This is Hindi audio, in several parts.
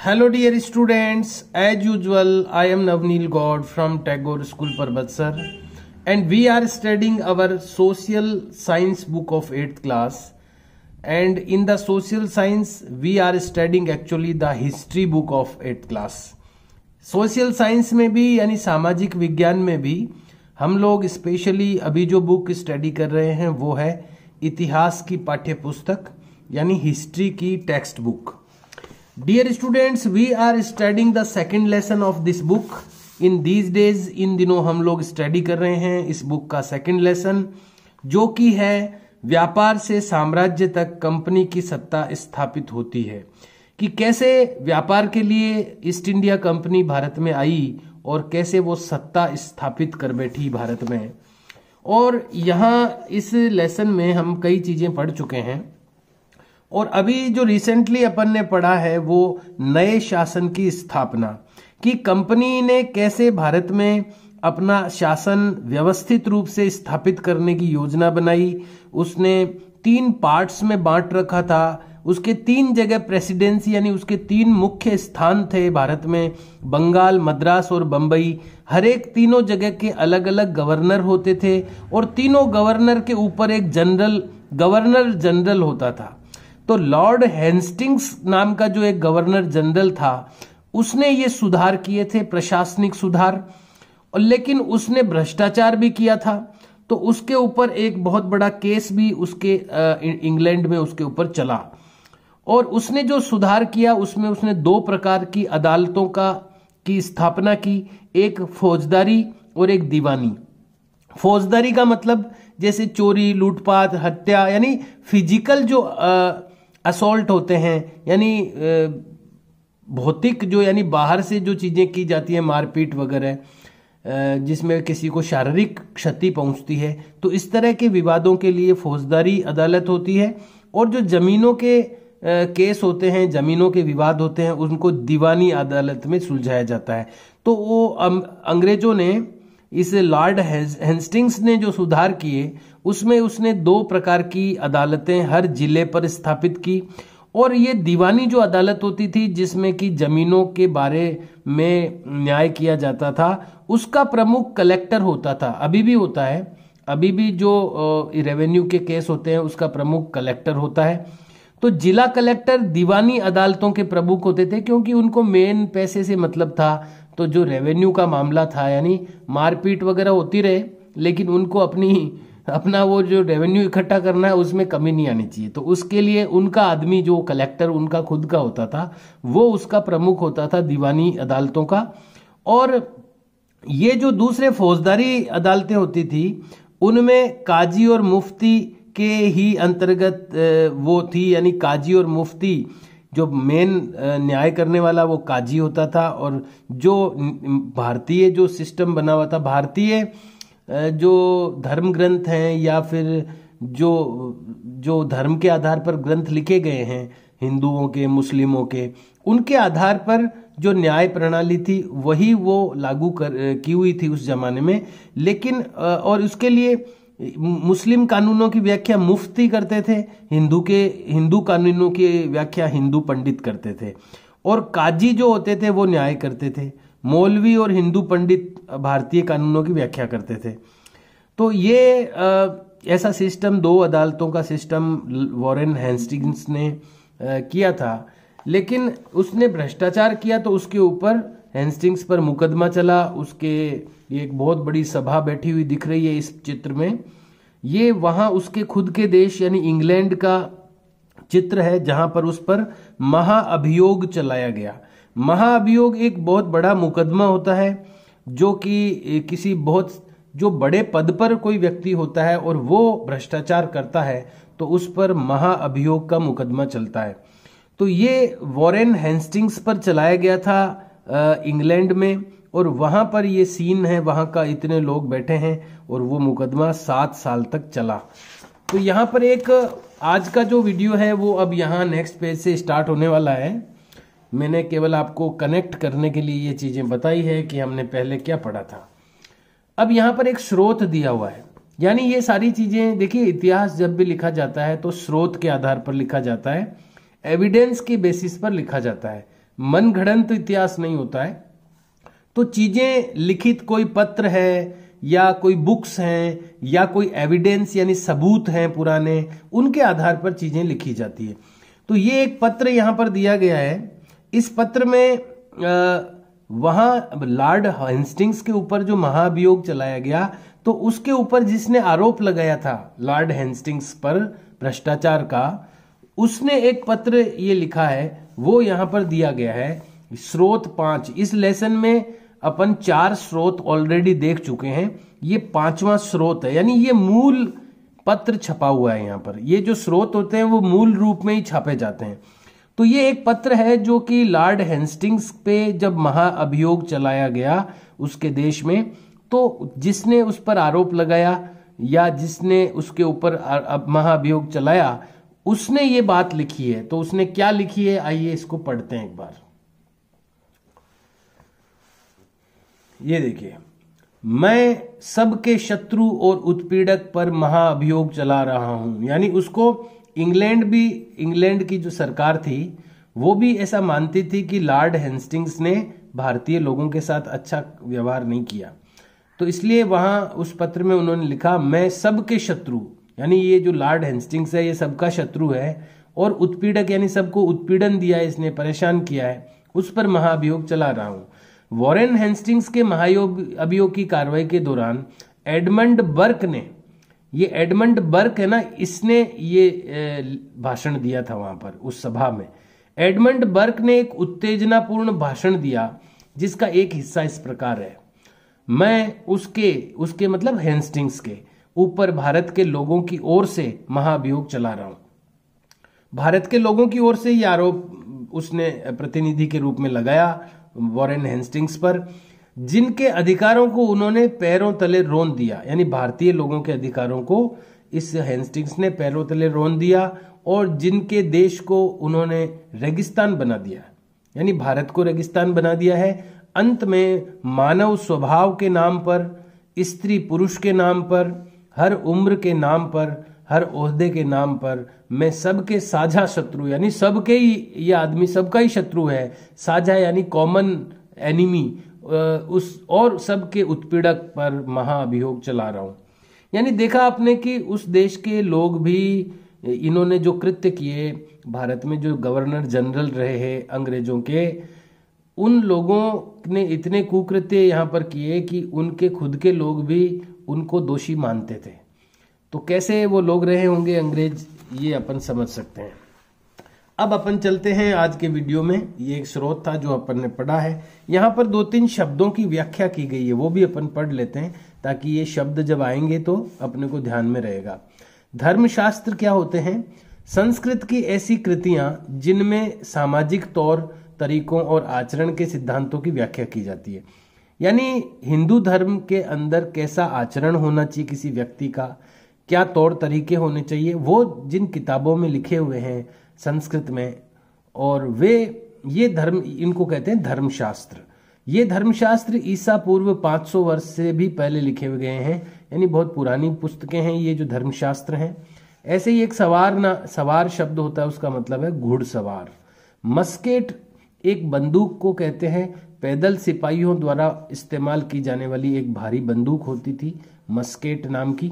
Hello dear students, as usual I am Navneel God from Tagore School Parbatsar and we are studying our social science book of 8th class, and in the social science we are studying actually the history book of 8th class. Social science में भी यानी सामाजिक विज्ञान में भी हम लोग स्पेशली अभी जो बुक स्टडी कर रहे हैं वो है इतिहास की पाठ्य पुस्तक यानी हिस्ट्री की textbook. Dear students, we are studying the second lesson of this book in these days. इन दिनों हम लोग स्टडी कर रहे हैं इस बुक का सेकेंड लेसन, जो कि है व्यापार से साम्राज्य तक कंपनी की सत्ता स्थापित होती है. कि कैसे व्यापार के लिए ईस्ट इंडिया कंपनी भारत में आई और कैसे वो सत्ता स्थापित कर बैठी भारत में. और यहाँ इस लेसन में हम कई चीजें पढ़ चुके हैं और अभी जो रिसेंटली अपन ने पढ़ा है वो नए शासन की स्थापना, कि कंपनी ने कैसे भारत में अपना शासन व्यवस्थित रूप से स्थापित करने की योजना बनाई. उसने 3 पार्ट्स में बांट रखा था. उसके 3 जगह प्रेसिडेंसी यानी उसके 3 मुख्य स्थान थे भारत में, बंगाल, मद्रास और बंबई. हर एक तीनों जगह के अलग अलग गवर्नर होते थे और तीनों गवर्नर के ऊपर एक गवर्नर जनरल होता था. तो लॉर्ड हेस्टिंग्स नाम का जो एक गवर्नर जनरल था उसने ये सुधार किए थे, प्रशासनिक सुधार, और लेकिन उसने भ्रष्टाचार भी किया था. तो उसके ऊपर एक बहुत बड़ा केस भी उसके इंग्लैंड में उसके ऊपर चला. और उसने जो सुधार किया उसमें उसने 2 प्रकार की अदालतों की स्थापना की, एक फौजदारी और एक दीवानी. फौजदारी का मतलब जैसे चोरी, लूटपाट, हत्या यानी फिजिकल जो असॉल्ट होते हैं, यानी भौतिक जो यानी बाहर से जो चीजें की जाती है, मारपीट वगैरह, जिसमें किसी को शारीरिक क्षति पहुंचती है, तो इस तरह के विवादों के लिए फौजदारी अदालत होती है. और जो जमीनों के केस होते हैं, जमीनों के विवाद होते हैं, उनको दीवानी अदालत में सुलझाया जाता है. तो वो अंग्रेजों ने इस लॉर्ड हेस्टिंग्स ने जो सुधार किए उसमें उसने 2 प्रकार की अदालतें हर जिले पर स्थापित की. और ये दीवानी जो अदालत होती थी जिसमें कि जमीनों के बारे में न्याय किया जाता था, उसका प्रमुख कलेक्टर होता था. अभी भी होता है, अभी भी जो रेवेन्यू के केस होते हैं उसका प्रमुख कलेक्टर होता है. तो जिला कलेक्टर दीवानी अदालतों के प्रमुख होते थे क्योंकि उनको मेन पैसे से मतलब था. तो जो रेवेन्यू का मामला था यानी मारपीट वगैरह होती रहे लेकिन उनको अपना वो जो रेवेन्यू इकट्ठा करना है उसमें कमी नहीं आनी चाहिए. तो उसके लिए उनका आदमी जो कलेक्टर उनका खुद का होता था वो उसका प्रमुख होता था दीवानी अदालतों का. और ये जो दूसरे फौजदारी अदालतें होती थी उनमें काजी और मुफ्ती के ही अंतर्गत वो थी, यानी काजी और मुफ्ती जो मेन न्याय करने वाला वो काजी होता था. और जो भारतीय जो सिस्टम बना हुआ था, भारतीय जो धर्म ग्रंथ हैं या फिर जो धर्म के आधार पर ग्रंथ लिखे गए हैं हिंदुओं के, मुस्लिमों के, उनके आधार पर जो न्याय प्रणाली थी वही वो लागू की हुई थी उस जमाने में. लेकिन और उसके लिए मुस्लिम कानूनों की व्याख्या मुफ्ती करते थे, हिंदू कानूनों की व्याख्या हिंदू पंडित करते थे. और काजी जो होते थे वो न्याय करते थे, मौलवी और हिंदू पंडित भारतीय कानूनों की व्याख्या करते थे. तो ये ऐसा सिस्टम, 2 अदालतों का सिस्टम वॉरेन हेस्टिंग्स ने किया था. लेकिन उसने भ्रष्टाचार किया तो उसके ऊपर हेस्टिंग्स पर मुकदमा चला. उसके एक बहुत बड़ी सभा बैठी हुई दिख रही है इस चित्र में. ये वहां उसके खुद के देश यानी इंग्लैंड का चित्र है जहां पर उस पर महाअभियोग चलाया गया. महाअभियोग एक बहुत बड़ा मुकदमा होता है जो कि किसी बहुत जो बड़े पद पर कोई व्यक्ति होता है और वो भ्रष्टाचार करता है तो उस पर महाअभियोग का मुकदमा चलता है. तो ये वॉरेन हेस्टिंग्स पर चलाया गया था इंग्लैंड में, और वहां पर ये सीन है, वहां का इतने लोग बैठे हैं और वो मुकदमा 7 साल तक चला. तो यहाँ पर एक आज का जो वीडियो है वो अब यहाँ नेक्स्ट पेज से स्टार्ट होने वाला है. मैंने केवल आपको कनेक्ट करने के लिए ये चीजें बताई है कि हमने पहले क्या पढ़ा था. अब यहाँ पर एक स्रोत दिया हुआ है, यानी ये सारी चीजें देखिए, इतिहास जब भी लिखा जाता है तो स्रोत के आधार पर लिखा जाता है, एविडेंस के बेसिस पर लिखा जाता है. मनगढ़ंत इतिहास नहीं होता है। तो चीजें लिखित कोई पत्र है या कोई बुक्स हैं या कोई एविडेंस यानी सबूत हैं पुराने, उनके आधार पर चीजें लिखी जाती है। तो ये एक पत्र यहां पर दिया गया है। इस पत्र में वहां लॉर्ड हेस्टिंग्स के ऊपर जो महाभियोग चलाया गया, तो उसके ऊपर जिसने आरोप लगाया था लॉर्ड हेस्टिंग्स पर भ्रष्टाचार का, उसने एक पत्र ये लिखा है, वो यहां पर दिया गया है। स्रोत 5, इस लेसन में अपन 4 स्रोत ऑलरेडी देख चुके हैं, ये 5वां स्रोत है, यानी ये मूल पत्र छपा हुआ है यहाँ पर। ये जो स्रोत होते हैं वो मूल रूप में ही छापे जाते हैं। तो ये एक पत्र है जो कि लॉर्ड हेस्टिंग्स पे जब महाअभियोग चलाया गया उसके देश में, तो जिसने उस पर आरोप लगाया या जिसने उसके ऊपर महाअभियोग चलाया, उसने ये बात लिखी है। तो उसने क्या लिखी है, आइए इसको पढ़ते हैं एक बार। ये देखिए, मैं सबके शत्रु और उत्पीड़क पर महाअभियोग चला रहा हूं। यानी उसको इंग्लैंड की जो सरकार थी वो भी ऐसा मानती थी कि लॉर्ड हेस्टिंग्स ने भारतीय लोगों के साथ अच्छा व्यवहार नहीं किया। तो इसलिए वहां उस पत्र में उन्होंने लिखा, मैं सबके शत्रु, यानी ये जो लॉर्ड हेस्टिंग्स है ये सबका शत्रु है, और उत्पीड़क यानी सबको उत्पीड़न दिया है, इसने परेशान किया है, उस पर महाअभियोग चला रहा हूं। वॉरेन हेस्टिंग्स के महाअभियोग की कार्रवाई के दौरान एडमंड बर्क ने, ये एडमंड बर्क है ना, इसने ये भाषण दिया था वहां पर उस सभा में। एडमंड बर्क ने एक उत्तेजनापूर्ण भाषण दिया जिसका एक हिस्सा इस प्रकार है, मैं उसके मतलब हेस्टिंग्स के ऊपर भारत के लोगों की ओर से महाअभियोग चला रहा हूं। भारत के लोगों की ओर से ये आरोप उसने प्रतिनिधि के रूप में लगाया वॉरेन हेस्टिंग्स पर, जिनके अधिकारों को उन्होंने पैरों तले रोन दिया। यानी भारतीय लोगों के अधिकारों को इस हेस्टिंग्स ने पैरों तले रोन दिया, और जिनके देश को उन्होंने रेगिस्तान बना दिया, यानी भारत को रेगिस्तान बना दिया है। अंत में मानव स्वभाव के नाम पर, स्त्री पुरुष के नाम पर, हर उम्र के नाम पर, हर ओहदे के नाम पर मैं सबके साझा शत्रु, यानी सबके ही, ये आदमी सबका ही शत्रु है, साझा यानी कॉमन एनिमी, उस और सबके उत्पीड़क पर महाअभियोग चला रहा हूं। यानी देखा आपने कि उस देश के लोग भी, इन्होंने जो कृत्य किए, भारत में जो गवर्नर जनरल रहे हैं अंग्रेजों के, उन लोगों ने इतने कुकृत्य यहाँ पर किए कि उनके खुद के लोग भी उनको दोषी मानते थे। तो कैसे वो लोग रहे होंगे अंग्रेज, ये अपन समझ सकते हैं। अब अपन चलते हैं आज के वीडियो में। ये एक स्रोत था जो अपन ने पढ़ा है, यहाँ पर 2-3 शब्दों की व्याख्या की गई है, वो भी अपन पढ़ लेते हैं ताकि ये शब्द जब आएंगे तो अपने को ध्यान में रहेगा। धर्मशास्त्र क्या होते हैं? संस्कृत की ऐसी कृतियां जिनमें सामाजिक तौर तरीकों और आचरण के सिद्धांतों की व्याख्या की जाती है। यानी हिंदू धर्म के अंदर कैसा आचरण होना चाहिए किसी व्यक्ति का, क्या तौर तरीके होने चाहिए, वो जिन किताबों में लिखे हुए हैं संस्कृत में, और ये धर्म, इनको कहते हैं धर्मशास्त्र। ये धर्मशास्त्र ईसा पूर्व 500 वर्ष से भी पहले लिखे हुए गए हैं, यानी बहुत पुरानी पुस्तकें हैं ये जो धर्मशास्त्र हैं। ऐसे ही एक सवार शब्द होता है, उसका मतलब है घुड़सवार। मस्केट एक बंदूक को कहते हैं, पैदल सिपाहियों द्वारा इस्तेमाल की जाने वाली एक भारी बंदूक होती थी मस्केट नाम की।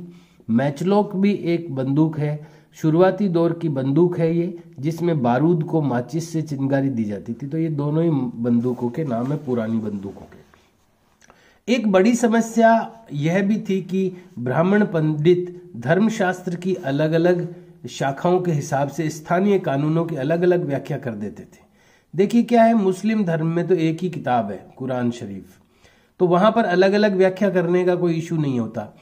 मैचलॉक भी एक बंदूक है, शुरुआती दौर की बंदूक है ये, जिसमें बारूद को माचिस से चिंगारी दी जाती थी। तो ये दोनों ही बंदूकों के नाम है पुरानी बंदूकों के। एक बड़ी समस्या यह भी थी कि ब्राह्मण पंडित धर्मशास्त्र की अलग अलग शाखाओं के हिसाब से स्थानीय कानूनों की अलग अलग व्याख्या कर देते थे। देखिए क्या है, मुस्लिम धर्म में तो एक ही किताब है कुरान शरीफ, तो वहां पर अलग अलग व्याख्या करने का कोई इशू नहीं होता।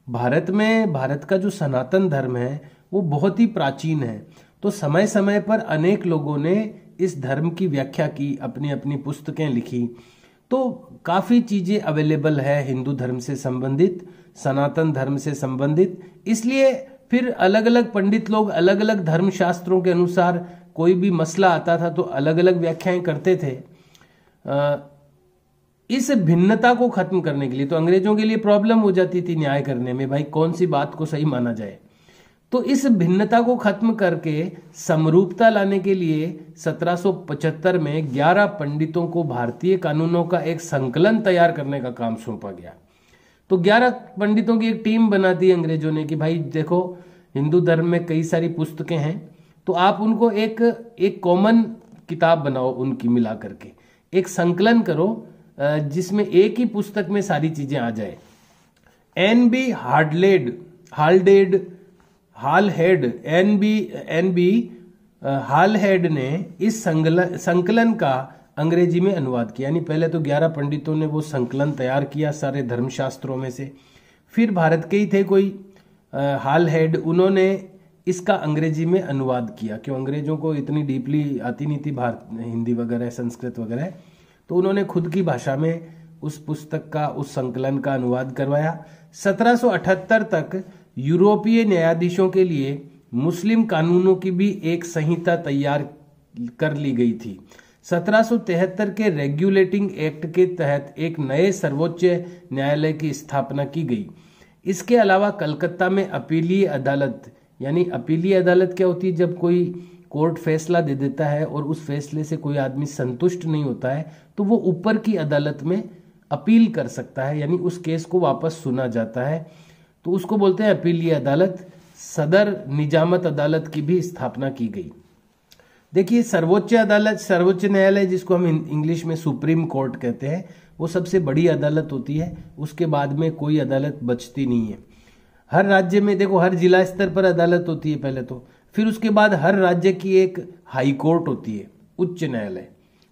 भारत में, भारत का जो सनातन धर्म है वो बहुत ही प्राचीन है, तो समय समय पर अनेक लोगों ने इस धर्म की व्याख्या की, अपनी अपनी पुस्तकें लिखी, तो काफी चीजें अवेलेबल है हिंदू धर्म से संबंधित, सनातन धर्म से संबंधित। इसलिए फिर अलग अलग पंडित लोग अलग अलग धर्म शास्त्रों के अनुसार कोई भी मसला आता था तो अलग अलग व्याख्याएं करते थे। इस भिन्नता को खत्म करने के लिए, तो अंग्रेजों के लिए प्रॉब्लम हो जाती थी न्याय करने में, भाई कौन सी बात को सही माना जाए। तो तो इस भिन्नता को खत्म करके समरूपता लाने के लिए 1775 में 11 पंडितों को भारतीय कानूनों का एक संकलन तैयार करने का काम सौंपा गया। तो 11 पंडितों की एक टीम बना दी अंग्रेजों ने कि भाई देखो, हिंदू धर्म में कई सारी पुस्तकें हैं, तो आप उनको एक कॉमन किताब बनाओ, उनकी मिला करके एक संकलन करो जिसमें एक ही पुस्तक में सारी चीजें आ जाए। एन.बी. हालहेड ने इस संकलन का अंग्रेजी में अनुवाद किया। यानी पहले तो 11 पंडितों ने वो संकलन तैयार किया सारे धर्मशास्त्रों में से, फिर भारत के ही थे कोई हालहेड, उन्होंने इसका अंग्रेजी में अनुवाद किया। क्यों, अंग्रेजों को इतनी डीपली आती नहीं थी हिंदी वगैरह संस्कृत वगैरह, तो उन्होंने खुद की भाषा में उस पुस्तक का, उस संकलन का अनुवाद करवाया। 1778 तक यूरोपीय न्यायाधीशों के लिए मुस्लिम कानूनों की भी एक संहिता तैयार कर ली गई थी। 1773 के रेगुलेटिंग एक्ट के तहत एक नए सर्वोच्च न्यायालय की स्थापना की गई। इसके अलावा कलकत्ता में अपीलीय अदालत, यानी अपीलीय अदालत क्या होती है, जब कोई कोर्ट फैसला दे देता है और उस फैसले से कोई आदमी संतुष्ट नहीं होता है तो वो ऊपर की अदालत में अपील कर सकता है, यानी उस केस को वापस सुना जाता है, तो उसको बोलते हैं अपीलीय अदालत। सदर निजामत अदालत की भी स्थापना की गई। देखिए, सर्वोच्च अदालत, सर्वोच्च न्यायालय जिसको हम इंग्लिश में सुप्रीम कोर्ट कहते हैं, वो सबसे बड़ी अदालत होती है। उसके बाद में कोई अदालत बचती नहीं है। हर राज्य में देखो, हर जिला स्तर पर अदालत होती है पहले तो, फिर उसके बाद हर राज्य की एक हाई कोर्ट होती है, उच्च न्यायालय,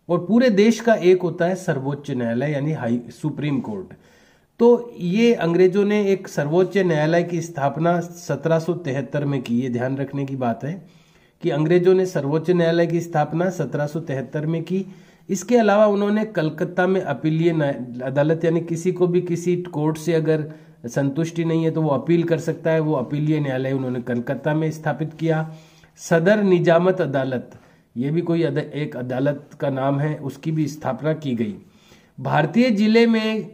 और पूरे देश का एक होता है सर्वोच्च न्यायालय यानी सुप्रीम कोर्ट। तो ये अंग्रेजों ने एक सर्वोच्च न्यायालय की स्थापना 1773 में की। ये ध्यान रखने की बात है कि अंग्रेजों ने सर्वोच्च न्यायालय की स्थापना 1773 में की। इसके अलावा उन्होंने कलकत्ता में अपीलीय अदालत, यानी किसी को भी किसी कोर्ट से अगर संतुष्टि नहीं है तो वो अपील कर सकता है, वो अपीलीय न्यायालय उन्होंने कलकत्ता में स्थापित किया। सदर निजामत अदालत, ये भी कोई एक अदालत का नाम है, उसकी भी स्थापना की गई। भारतीय जिले में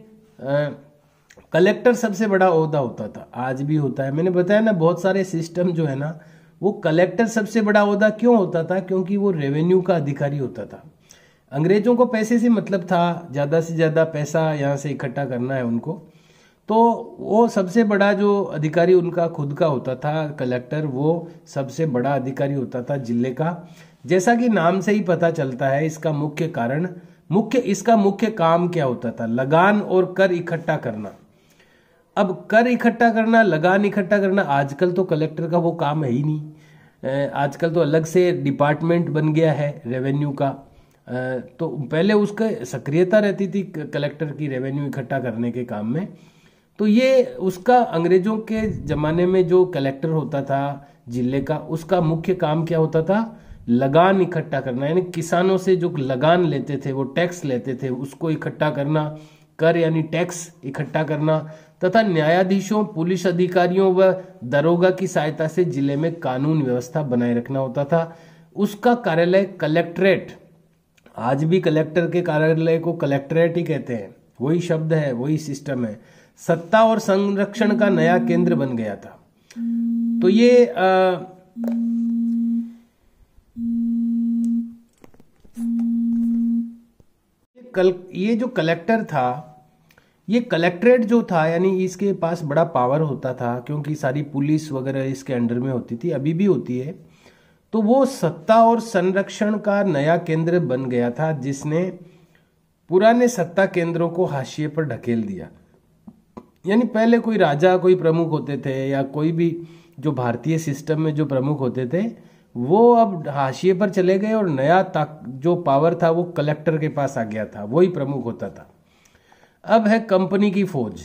कलेक्टर सबसे बड़ा ओहदा होता था, आज भी होता है। मैंने बताया ना, बहुत सारे सिस्टम जो है ना, वो कलेक्टर सबसे बड़ा ओहदा क्यों होता था, क्योंकि वो रेवेन्यू का अधिकारी होता था। अंग्रेजों को पैसे से मतलब था, ज्यादा से ज्यादा पैसा यहाँ से इकट्ठा करना है उनको, तो वो सबसे बड़ा जो अधिकारी उनका खुद का होता था कलेक्टर, वो सबसे बड़ा अधिकारी होता था जिले का। जैसा कि नाम से ही पता चलता है, इसका मुख्य काम क्या होता था, लगान और कर इकट्ठा करना। अब कर इकट्ठा करना, लगान इकट्ठा करना, आजकल तो कलेक्टर का वो काम है ही नहीं। आजकल तो अलग से डिपार्टमेंट बन गया है रेवेन्यू का। तो पहले उसका सक्रियता रहती थी कलेक्टर की रेवेन्यू इकट्ठा करने के काम में। तो ये उसका अंग्रेजों के जमाने में जो कलेक्टर होता था जिले का, उसका मुख्य काम क्या होता था, लगान इकट्ठा करना। यानी किसानों से जो लगान लेते थे, वो टैक्स लेते थे, उसको इकट्ठा करना, कर यानी टैक्स इकट्ठा करना, तथा न्यायाधीशों, पुलिस अधिकारियों व दरोगा की सहायता से जिले में कानून व्यवस्था बनाए रखना होता था। उसका कार्यालय कलेक्ट्रेट, आज भी कलेक्टर के कार्यालय को कलेक्ट्रेट ही कहते हैं, वही शब्द है, वही सिस्टम है। सत्ता और संरक्षण का नया केंद्र बन गया था। तो ये जो कलेक्टर था, ये कलेक्ट्रेट जो था, यानी इसके पास बड़ा पावर होता था, क्योंकि सारी पुलिस वगैरह इसके अंडर में होती थी, अभी भी होती है। तो वो सत्ता और संरक्षण का नया केंद्र बन गया था, जिसने पुराने सत्ता केंद्रों को हाशिए पर ढकेल दिया। यानी पहले कोई राजा, कोई प्रमुख होते थे, या कोई भी जो भारतीय सिस्टम में जो प्रमुख होते थे, वो अब हाशिए पर चले गए और नया जो पावर था वो कलेक्टर के पास आ गया था, वही प्रमुख होता था। अब है कंपनी की फौज।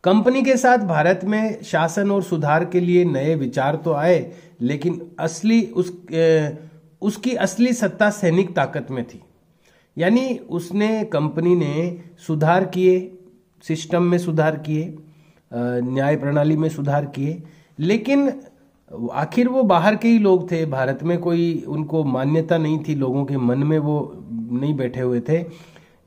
कंपनी के साथ भारत में शासन और सुधार के लिए नए विचार तो आए, लेकिन उसकी असली सत्ता सैनिक ताकत में थी। यानी कंपनी ने सुधार किए, सिस्टम में सुधार किए, न्याय प्रणाली में सुधार किए, लेकिन आखिर वो बाहर के ही लोग थे, भारत में कोई उनको मान्यता नहीं थी, लोगों के मन में वो नहीं बैठे हुए थे।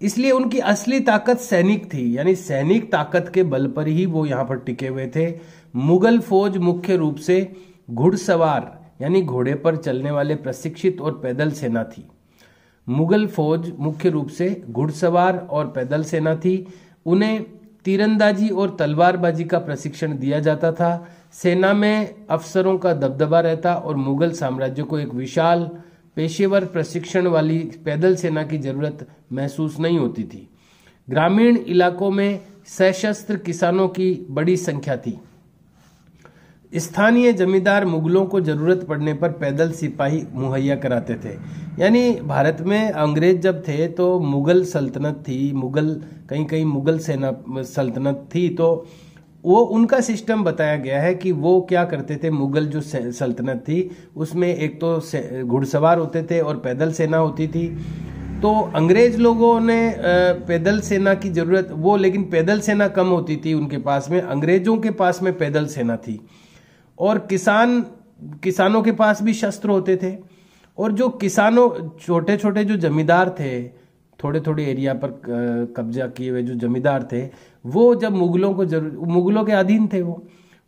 इसलिए उनकी असली ताकत सैनिक थी, यानी सैनिक ताकत के बल पर ही वो यहाँ पर टिके हुए थे। मुगल फौज मुख्य रूप से घुड़सवार यानी घोड़े पर चलने वाले प्रशिक्षित और पैदल सेना थी। मुगल फौज मुख्य रूप से घुड़सवार और पैदल सेना थी। उन्हें तीरंदाजी और तलवारबाजी का प्रशिक्षण दिया जाता था। सेना में अफसरों का दबदबा रहता और मुगल साम्राज्य को एक विशाल पेशेवर प्रशिक्षण वाली पैदल सेना की जरूरत महसूस नहीं होती थी। ग्रामीण इलाकों में सशस्त्र किसानों की बड़ी संख्या थी। स्थानीय जमींदार मुगलों को जरूरत पड़ने पर पैदल सिपाही मुहैया कराते थे। यानी भारत में अंग्रेज जब थे तो मुगल सल्तनत थी, कहीं कहीं मुगल सेना सल्तनत थी, तो वो उनका सिस्टम बताया गया है कि वो क्या करते थे। मुगल जो सल्तनत थी उसमें एक तो घुड़सवार होते थे और पैदल सेना होती थी। तो अंग्रेज लोगों ने पैदल सेना की जरूरत लेकिन पैदल सेना कम होती थी उनके पास में, अंग्रेजों के पास में पैदल सेना थी। और किसानों के पास भी शस्त्र होते थे। और जो किसानों छोटे छोटे जो जमींदार थे, थोड़े थोड़े एरिया पर कब्जा किए हुए जो जमींदार थे, वो जब मुगलों के अधीन थे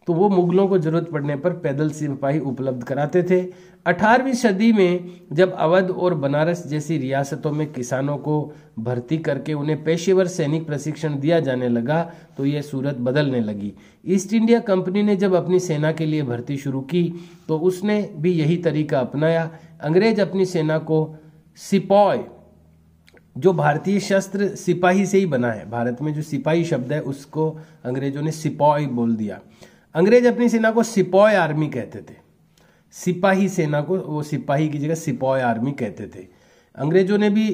तो वो मुगलों को जरूरत पड़ने पर पैदल सिपाही उपलब्ध कराते थे। 18वीं सदी में जब अवध और बनारस जैसी रियासतों में किसानों को भर्ती करके उन्हें पेशेवर सैनिक प्रशिक्षण दिया जाने लगा तो यह सूरत बदलने लगी। ईस्ट इंडिया कंपनी ने जब अपनी सेना के लिए भर्ती शुरू की तो उसने भी यही तरीका अपनाया। अंग्रेज अपनी सेना को सिपॉय, जो भारतीय शस्त्र सिपाही से ही बना है, भारत में जो सिपाही शब्द है उसको अंग्रेजों ने सिपॉय बोल दिया। अंग्रेज अपनी सेना को सिपॉय आर्मी कहते थे। सिपाही सेना को वो सिपाही की जगह सिपॉय आर्मी कहते थे। अंग्रेजों ने भी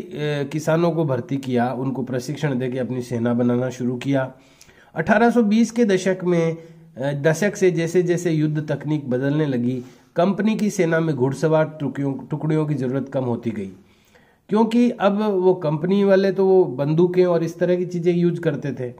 किसानों को भर्ती किया, उनको प्रशिक्षण देके अपनी सेना बनाना शुरू किया। 1820 के दशक से जैसे जैसे युद्ध तकनीक बदलने लगी, कंपनी की सेना में घुड़सवार टुकड़ियों की जरूरत कम होती गई, क्योंकि अब वो कंपनी वाले तो वो बंदूकें और इस तरह की चीजें यूज करते थे।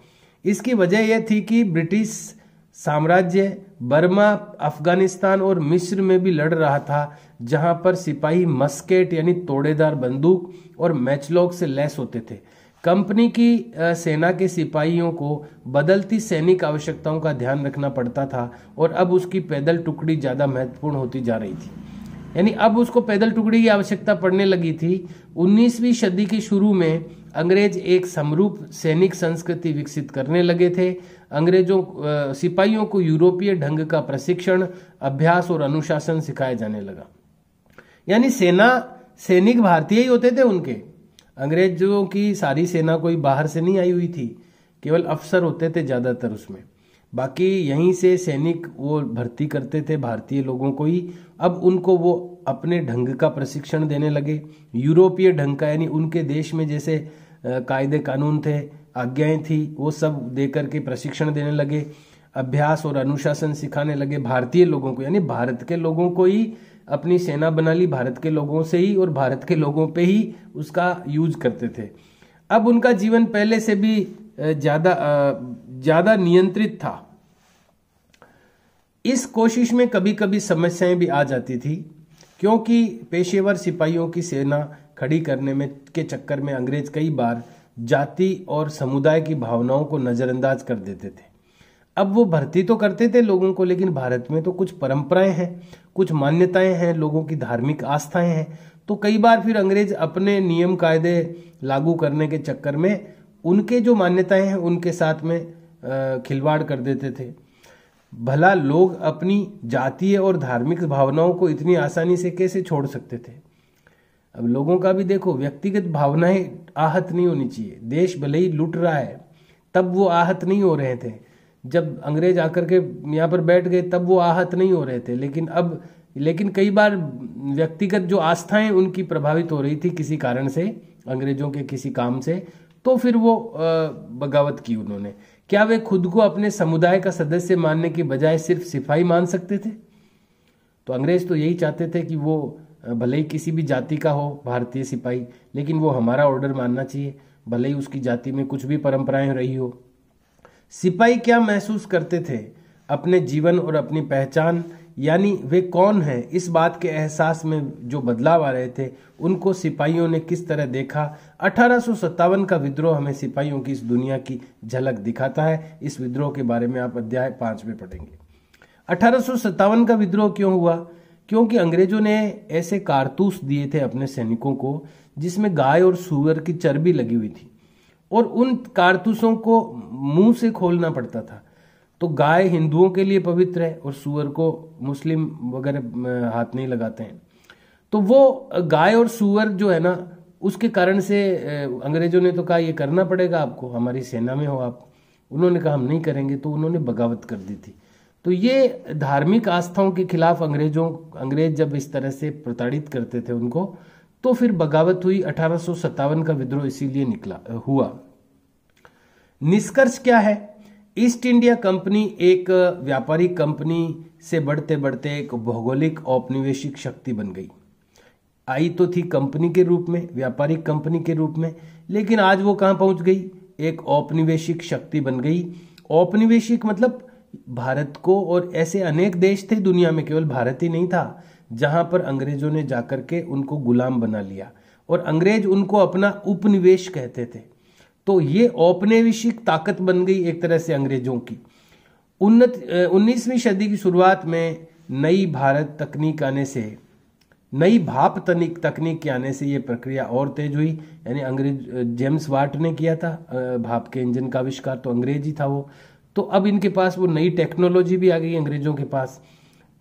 इसकी वजह यह थी कि ब्रिटिश साम्राज्य बर्मा, अफगानिस्तान और मिस्र में भी लड़ रहा था, जहां पर सिपाही मस्केट यानी तोड़ेदार बंदूक और मैचलॉक से लैस होते थे। कंपनी की सेना के सिपाहियों को बदलती सैनिक आवश्यकताओं का ध्यान रखना पड़ता था और अब उसकी पैदल टुकड़ी ज्यादा महत्वपूर्ण होती जा रही थी। यानी अब उसको पैदल टुकड़ी की आवश्यकता पड़ने लगी थी। 19वीं सदी के शुरू में अंग्रेज एक समरूप सैनिक संस्कृति विकसित करने लगे थे। सिपाहियों को यूरोपीय ढंग का प्रशिक्षण, अभ्यास और अनुशासन सिखाया जाने लगा। यानी सैनिक भारतीय ही होते थे उनके। अंग्रेजों की सारी सेना कोई बाहर से नहीं आई हुई थी, केवल अफसर होते थे ज्यादातर उसमें, बाकी यहीं से सैनिक वो भर्ती करते थे भारतीय लोगों को ही। अब उनको वो अपने ढंग का प्रशिक्षण देने लगे, यूरोपीय ढंग का, यानी उनके देश में जैसे कायदे कानून थे, आज्ञाएं थी, वो सब देकर के प्रशिक्षण देने लगे। अभ्यास और अनुशासन सिखाने लगे भारतीय लोगों को, यानी भारत के लोगों को ही अपनी सेना बना ली, भारत के लोगों से ही और भारत के लोगों पे ही उसका यूज करते थे। अब उनका जीवन पहले से भी ज्यादा नियंत्रित था। इस कोशिश में कभी कभी समस्याएं भी आ जाती थी, क्योंकि पेशेवर सिपाहियों की सेना खड़ी करने के चक्कर में अंग्रेज कई बार जाति और समुदाय की भावनाओं को नजरअंदाज कर देते थे। अब वो भर्ती तो करते थे लोगों को, लेकिन भारत में तो कुछ परंपराएं हैं, कुछ मान्यताएं हैं, लोगों की धार्मिक आस्थाएं हैं, तो कई बार फिर अंग्रेज अपने नियम कायदे लागू करने के चक्कर में उनके जो मान्यताएं हैं उनके साथ में खिलवाड़ कर देते थे। भला लोग अपनी जातीय और धार्मिक भावनाओं को इतनी आसानी से कैसे छोड़ सकते थे। अब लोगों का भी देखो, व्यक्तिगत भावनाएं आहत नहीं होनी चाहिए। देश भले ही लूट रहा है, तब वो आहत नहीं हो रहे थे। जब अंग्रेज आकर के यहाँ पर बैठ गए तब वो आहत नहीं हो रहे थे, लेकिन कई बार व्यक्तिगत जो आस्थाएं उनकी प्रभावित हो रही थी किसी कारण से, अंग्रेजों के किसी काम से, तो फिर वो बगावत की उन्होंने। क्या वे खुद को अपने समुदाय का सदस्य मानने की बजाय सिर्फ सिपाही मान सकते थे? तो अंग्रेज तो यही चाहते थे कि वो भले ही किसी भी जाति का हो भारतीय सिपाही, लेकिन वो हमारा ऑर्डर मानना चाहिए, भले ही उसकी जाति में कुछ भी परंपराएं रही हो। सिपाही क्या महसूस करते थे? अपने जीवन और अपनी पहचान, यानी वे कौन हैं, इस बात के एहसास में जो बदलाव आ रहे थे, उनको सिपाहियों ने किस तरह देखा। 1857 का विद्रोह हमें सिपाहियों की इस दुनिया की झलक दिखाता है। इस विद्रोह के बारे में आप अध्याय 5 में पढ़ेंगे। 1857 का विद्रोह क्यों हुआ? क्योंकि अंग्रेजों ने ऐसे कारतूस दिए थे अपने सैनिकों को जिसमें गाय और सूअर की चर्बी लगी हुई थी, और उन कारतूसों को मुंह से खोलना पड़ता था। तो गाय हिंदुओं के लिए पवित्र है और सूअर को मुस्लिम वगैरह हाथ नहीं लगाते हैं। तो वो गाय और सूअर जो है ना, उसके कारण से अंग्रेजों ने तो कहा ये करना पड़ेगा आपको, हमारी सेना में हो आप। उन्होंने कहा हम नहीं करेंगे, तो उन्होंने बगावत कर दी थी। तो ये धार्मिक आस्थाओं के खिलाफ अंग्रेज जब इस तरह से प्रताड़ित करते थे उनको, तो फिर बगावत हुई। 1857 का विद्रोह इसीलिए हुआ। निष्कर्ष क्या है? ईस्ट इंडिया कंपनी एक व्यापारिक कंपनी से बढ़ते बढ़ते एक भौगोलिक औपनिवेशिक शक्ति बन गई। आई तो थी कंपनी के रूप में, व्यापारिक कंपनी के रूप में, लेकिन आज वो कहां पहुंच गई? एक औपनिवेशिक शक्ति बन गई। औपनिवेशिक मतलब भारत को, और ऐसे अनेक देश थे दुनिया में, केवल भारत ही नहीं था, जहां पर अंग्रेजों ने जाकर के उनको गुलाम बना लिया और अंग्रेज उनको अपना उपनिवेश कहते थे। तो ये औपनिवेशिक ताकत बन गई एक तरह से अंग्रेजों की। 19वीं सदी की शुरुआत में नई भाप तकनीक के आने से ये प्रक्रिया और तेज हुई। यानी अंग्रेज जेम्स वाट ने किया था भाप के इंजन का आविष्कार, तो अंग्रेज ही था वो। तो अब इनके पास वो नई टेक्नोलॉजी भी आ गई अंग्रेजों के पास।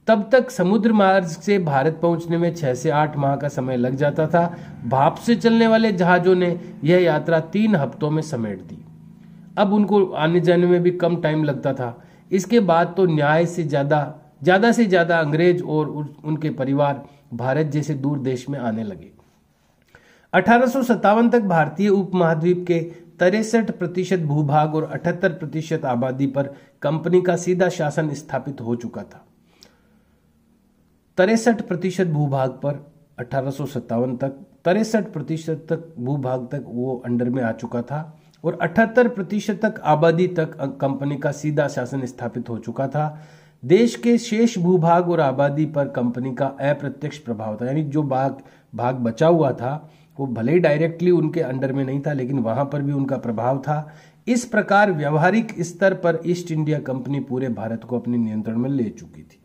तब तक समुद्र मार्ग से भारत पहुंचने में 6 से 8 माह का समय लग जाता था। भाप से चलने वाले जहाजों ने यह यात्रा 3 हफ्तों में समेट दी। अब उनको आने जाने में भी कम टाइम लगता था। इसके बाद तो न्याय से ज्यादा से ज्यादा अंग्रेज और उनके परिवार भारत जैसे दूर देश में आने लगे। 1857 तक भारतीय उपमहाद्वीप के 63% भूभाग और 78% आबादी पर कंपनी का सीधा शासन स्थापित हो चुका था। 63% भूभाग पर 1857 तक 63% तक भूभाग तक वो अंडर में आ चुका था, और 78% तक आबादी तक कंपनी का सीधा शासन स्थापित हो चुका था। देश के शेष भूभाग और आबादी पर कंपनी का अप्रत्यक्ष प्रभाव था। यानी जो भाग बचा हुआ था वो भले ही डायरेक्टली उनके अंडर में नहीं था, लेकिन वहां पर भी उनका प्रभाव था। इस प्रकार व्यवहारिक स्तर पर ईस्ट इंडिया कंपनी पूरे भारत को अपने नियंत्रण में ले चुकी थी।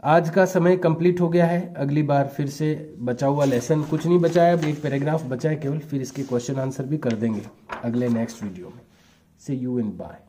आज का समय कंप्लीट हो गया है। अगली बार फिर से बचा हुआ लेसन, कुछ नहीं बचा है, अब एक पैराग्राफ बचा है केवल, फिर इसके क्वेश्चन आंसर भी कर देंगे अगले नेक्स्ट वीडियो में। सी यू एंड बाय।